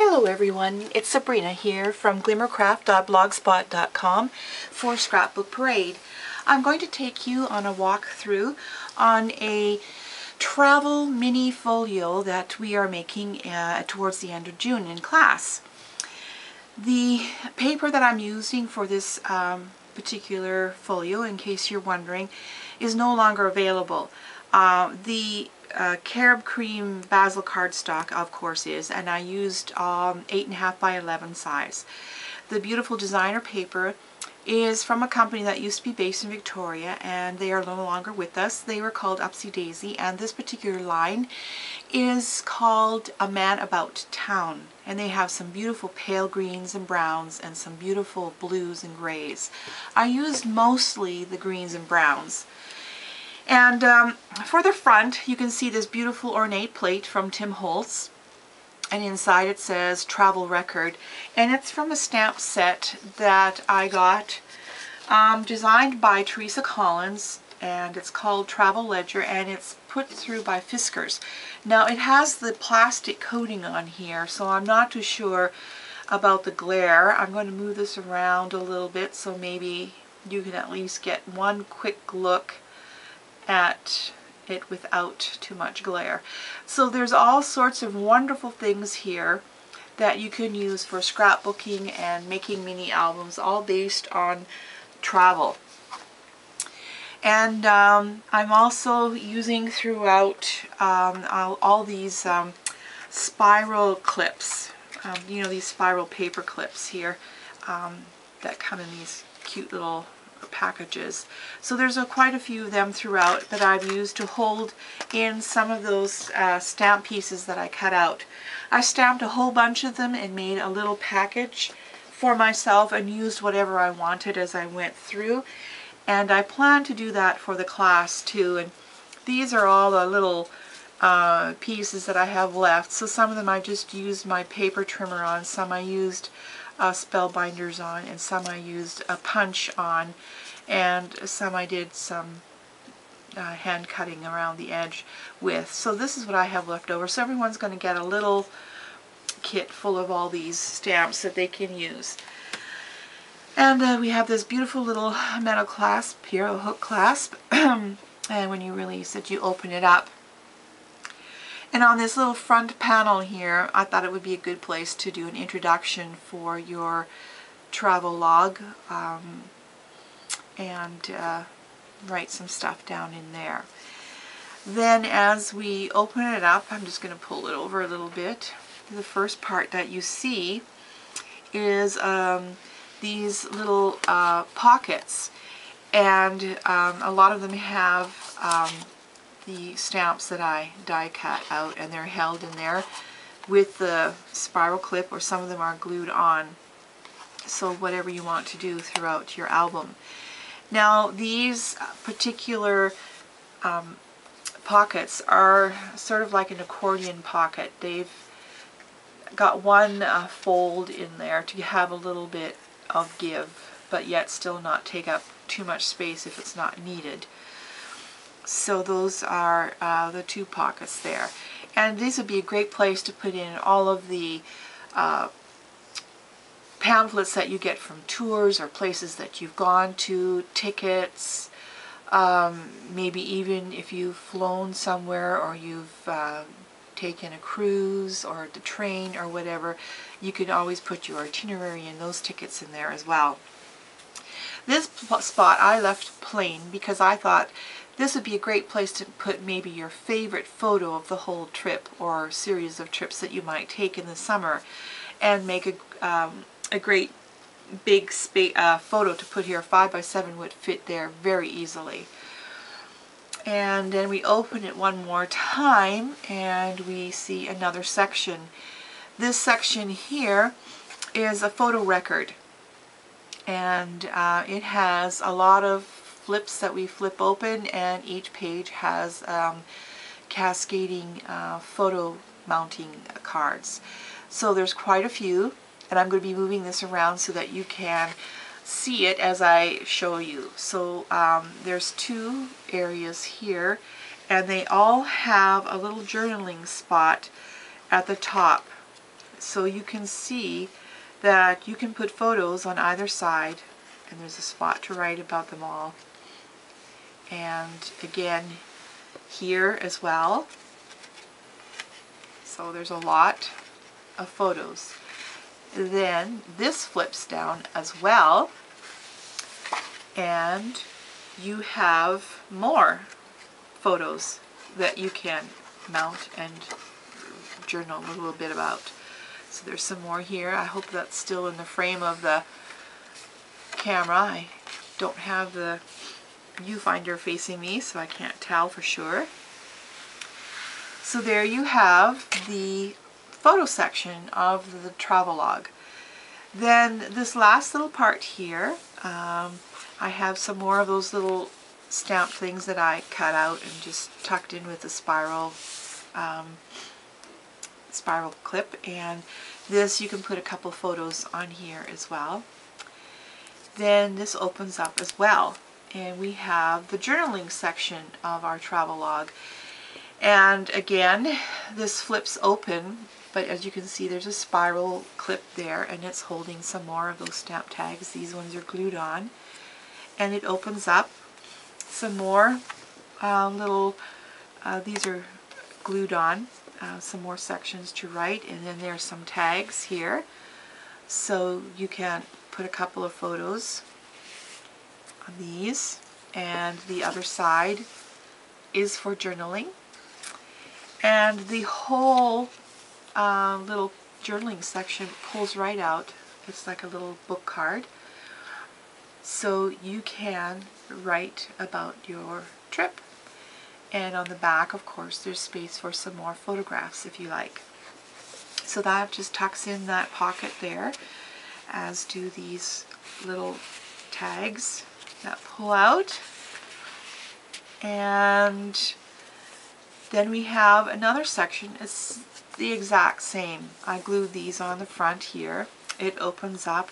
Hello everyone, it's Sabrina here from glimmercraft.blogspot.com for Scrapbook Parade. I'm going to take you on a walk through on a travel mini folio that we are making towards the end of June in class. The paper that I'm using for this particular folio, in case you're wondering, is no longer available. The carob cream basil cardstock of course is, and I used 8.5 by 11 size. The beautiful designer paper is from a company that used to be based in Victoria, and they are no longer with us. They were called Upsy Daisy, and this particular line is called A Man About Town, and they have some beautiful pale greens and browns and some beautiful blues and grays. I used mostly the greens and browns. And for the front, you can see this beautiful ornate plate from Tim Holtz, and inside it says Travel Record, and it's from a stamp set that I got designed by Teresa Collins, and it's called Travel Ledger, and it's put through by Fiskars. Now it has the plastic coating on here, so I'm not too sure about the glare. I'm going to move this around a little bit so maybe you can at least get one quick look at it without too much glare. So there's all sorts of wonderful things here that you can use for scrapbooking and making mini albums, all based on travel. And I'm also using throughout all these spiral clips, you know, these spiral paper clips here that come in these cute little packages. So there's quite a few of them throughout that I've used to hold in some of those stamp pieces that I cut out. I stamped a whole bunch of them and made a little package for myself and used whatever I wanted as I went through, and I plan to do that for the class too. And these are all the little pieces that I have left. So some of them I just used my paper trimmer on, some I used spellbinders on, and some I used a punch on, and some I did some hand cutting around the edge with. So this is what I have left over. So everyone's going to get a little kit full of all these stamps that they can use. And we have this beautiful little metal clasp here, a hook clasp, and when you release it, you open it up. And on this little front panel here, I thought it would be a good place to do an introduction for your travel log, and write some stuff down in there. Then as we open it up, I'm just going to pull it over a little bit. The first part that you see is these little pockets, and a lot of them have the stamps that I die cut out, and they're held in there with the spiral clip, or some of them are glued on. So whatever you want to do throughout your album. Now these particular pockets are sort of like an accordion pocket. They've got one fold in there to have a little bit of give, but yet still not take up too much space if it's not needed. So those are the two pockets there. And these would be a great place to put in all of the pamphlets that you get from tours or places that you've gone to, tickets, maybe even if you've flown somewhere or you've taken a cruise or the train or whatever, you can always put your itinerary and those tickets in there as well. This spot I left plain because I thought this would be a great place to put maybe your favorite photo of the whole trip or series of trips that you might take in the summer, and make a great big photo to put here. 5 by 7 would fit there very easily. And then we open it one more time and we see another section. This section here is a photo record, and it has a lot of flips that we flip open, and each page has cascading photo mounting cards. So there's quite a few, and I'm going to be moving this around so that you can see it as I show you. So there's two areas here, and they all have a little journaling spot at the top. so you can see that you can put photos on either side, and there's a spot to write about them all. And again here as well. So there's a lot of photos. Then this flips down as well, and you have more photos that you can mount and journal a little bit about. So there's some more here. I hope that's still in the frame of the camera. I don't have the viewfinder facing me, so I can't tell for sure. So there you have the photo section of the travelogue. Then this last little part here, I have some more of those little stamp things that I cut out and just tucked in with the spiral clip, and this you can put a couple photos on here as well. Then this opens up as well, and we have the journaling section of our travelogue. And again, this flips open, but as you can see there's a spiral clip there, and it's holding some more of those stamp tags. These ones are glued on, and it opens up some more these are glued on, some more sections to write, and then there's some tags here, so you can put a couple of photos on these. And the other side is for journaling, and the whole little journaling section pulls right out. It's like a little book card, so you can write about your trip. And on the back, of course, there's space for some more photographs if you like. So that just tucks in that pocket there, as do these little tags that pull out. And then we have another section. It's the exact same. I glued these on the front here. It opens up,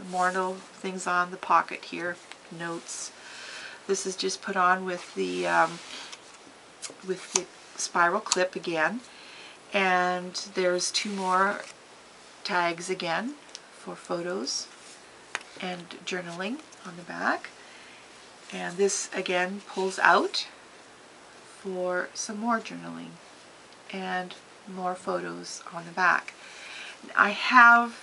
more little things on the pocket here, notes. This is just put on with the spiral clip again, and there's two more tags again for photos and journaling on the back, and this again pulls out for some more journaling and more photos on the back. I have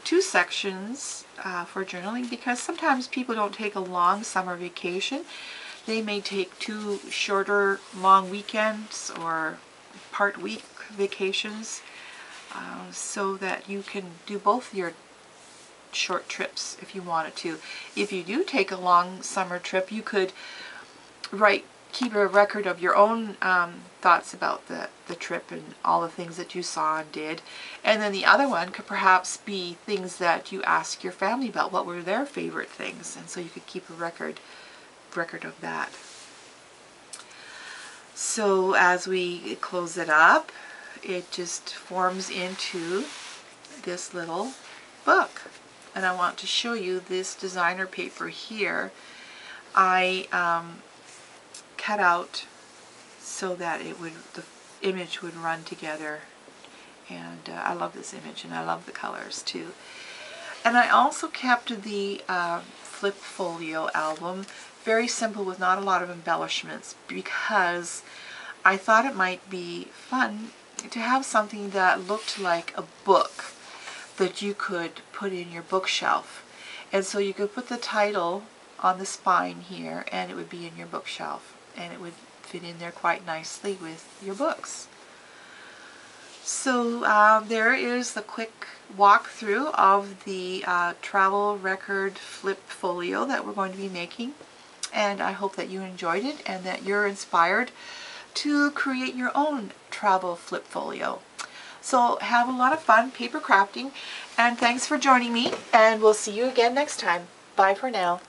two sections for journaling because sometimes people don't take a long summer vacation. They may take two shorter long weekends or part week vacations, so that you can do both your short trips if you wanted to. If you do take a long summer trip, you could keep a record of your own thoughts about the trip and all the things that you saw and did. And then the other one could perhaps be things that you ask your family about. What were their favorite things? And so you could keep a record of that. So as we close it up, it just forms into this little book. And I want to show you this designer paper here. I cut out so that the image would run together, and I love this image, and I love the colors too. And I also kept the Flip Folio album very simple with not a lot of embellishments, because I thought it might be fun to have something that looked like a book that you could put in your bookshelf. And so you could put the title on the spine here, and it would be in your bookshelf, and it would fit in there quite nicely with your books. So there is the quick walkthrough of the travel record flip folio that we're going to be making, and I hope that you enjoyed it and that you're inspired to create your own travel flip folio. So have a lot of fun paper crafting, and thanks for joining me, and we'll see you again next time. Bye for now.